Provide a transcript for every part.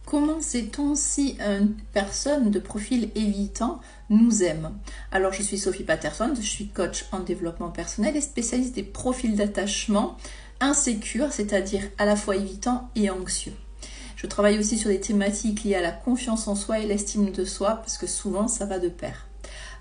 Comment sait-on si une personne de profil évitant nous aime? Alors, je suis Sophie Patterson, je suis coach en développement personnel et spécialiste des profils d'attachement insécures, c'est-à-dire à la fois évitants et anxieux. Je travaille aussi sur des thématiques liées à la confiance en soi et l'estime de soi, parce que souvent, ça va de pair.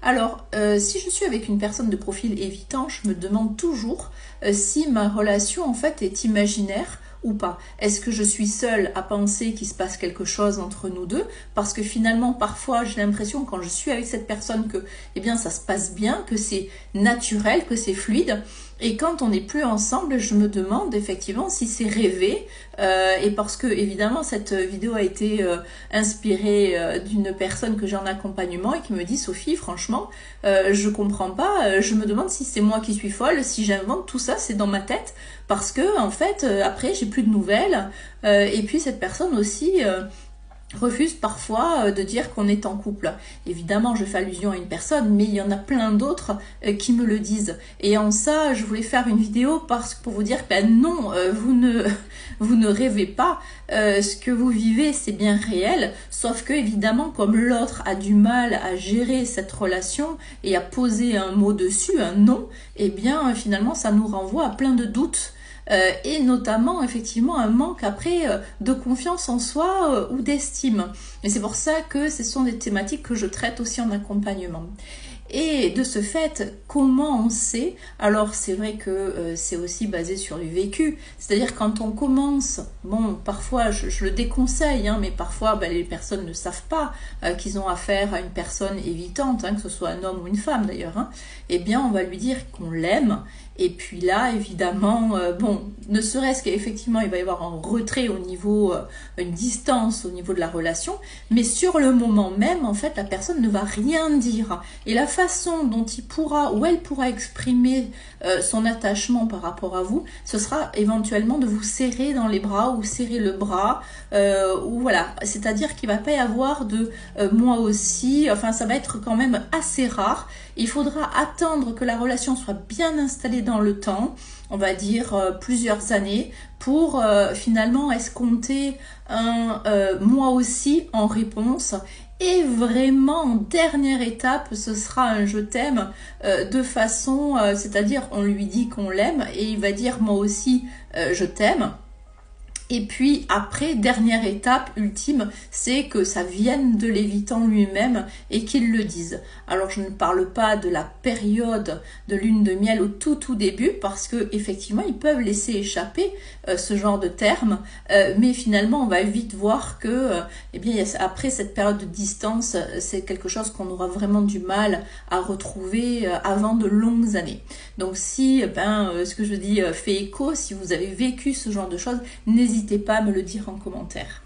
Alors, si je suis avec une personne de profil évitant, je me demande toujours si ma relation, en fait, est imaginaire ou pas. Est-ce que je suis seule à penser qu'il se passe quelque chose entre nous deux? Parce que finalement, parfois, j'ai l'impression, quand je suis avec cette personne, que eh bien, ça se passe bien, que c'est naturel, que c'est fluide. Et quand on n'est plus ensemble, je me demande effectivement si c'est rêvé. Et parce que, évidemment, cette vidéo a été inspirée d'une personne que j'ai en accompagnement et qui me dit « Sophie, franchement, je comprends pas, je me demande si c'est moi qui suis folle, si j'invente tout ça, c'est dans ma tête. » Parce que, en fait, après, j'ai plus de nouvelles. Et puis, cette personne aussi refuse parfois de dire qu'on est en couple. Évidemment, je fais allusion à une personne, mais il y en a plein d'autres qui me le disent. Et en ça, je voulais faire une vidéo pour vous dire, ben non, vous ne rêvez pas. Ce que vous vivez, c'est bien réel. Sauf que, évidemment, comme l'autre a du mal à gérer cette relation et à poser un mot dessus, un non, eh bien, finalement, ça nous renvoie à plein de doutes. Et notamment effectivement un manque après de confiance en soi ou d'estime. Et c'est pour ça que ce sont des thématiques que je traite aussi en accompagnement. Et de ce fait, comment on sait? Alors c'est vrai que c'est aussi basé sur du vécu, c'est-à-dire quand on commence, bon parfois je le déconseille, mais parfois les personnes ne savent pas qu'ils ont affaire à une personne évitante, que ce soit un homme ou une femme d'ailleurs, eh bien on va lui dire qu'on l'aime. Et puis là, évidemment, ne serait-ce qu'effectivement, il va y avoir un retrait au niveau, une distance au niveau de la relation, mais sur le moment même, en fait, la personne ne va rien dire. Et la façon dont il pourra ou elle pourra exprimer son attachement par rapport à vous, ce sera éventuellement de vous serrer dans les bras ou serrer le bras, ou voilà. C'est-à-dire qu'il ne va pas y avoir de moi aussi, enfin, ça va être quand même assez rare. Il faudra attendre que la relation soit bien installée dans le temps, on va dire plusieurs années, pour finalement escompter un moi aussi en réponse. Et vraiment, en dernière étape, ce sera un je t'aime de façon, c'est-à-dire on lui dit qu'on l'aime et il va dire moi aussi je t'aime. Et puis après, dernière étape ultime, c'est que ça vienne de l'évitant lui-même et qu'il le dise. Alors je ne parle pas de la période de lune de miel au tout début, parce que effectivement ils peuvent laisser échapper ce genre de termes, mais finalement on va vite voir que eh bien, après cette période de distance, c'est quelque chose qu'on aura vraiment du mal à retrouver avant de longues années. Donc si ce que je dis fait écho, si vous avez vécu ce genre de choses, n'hésitez pas à me le dire en commentaire.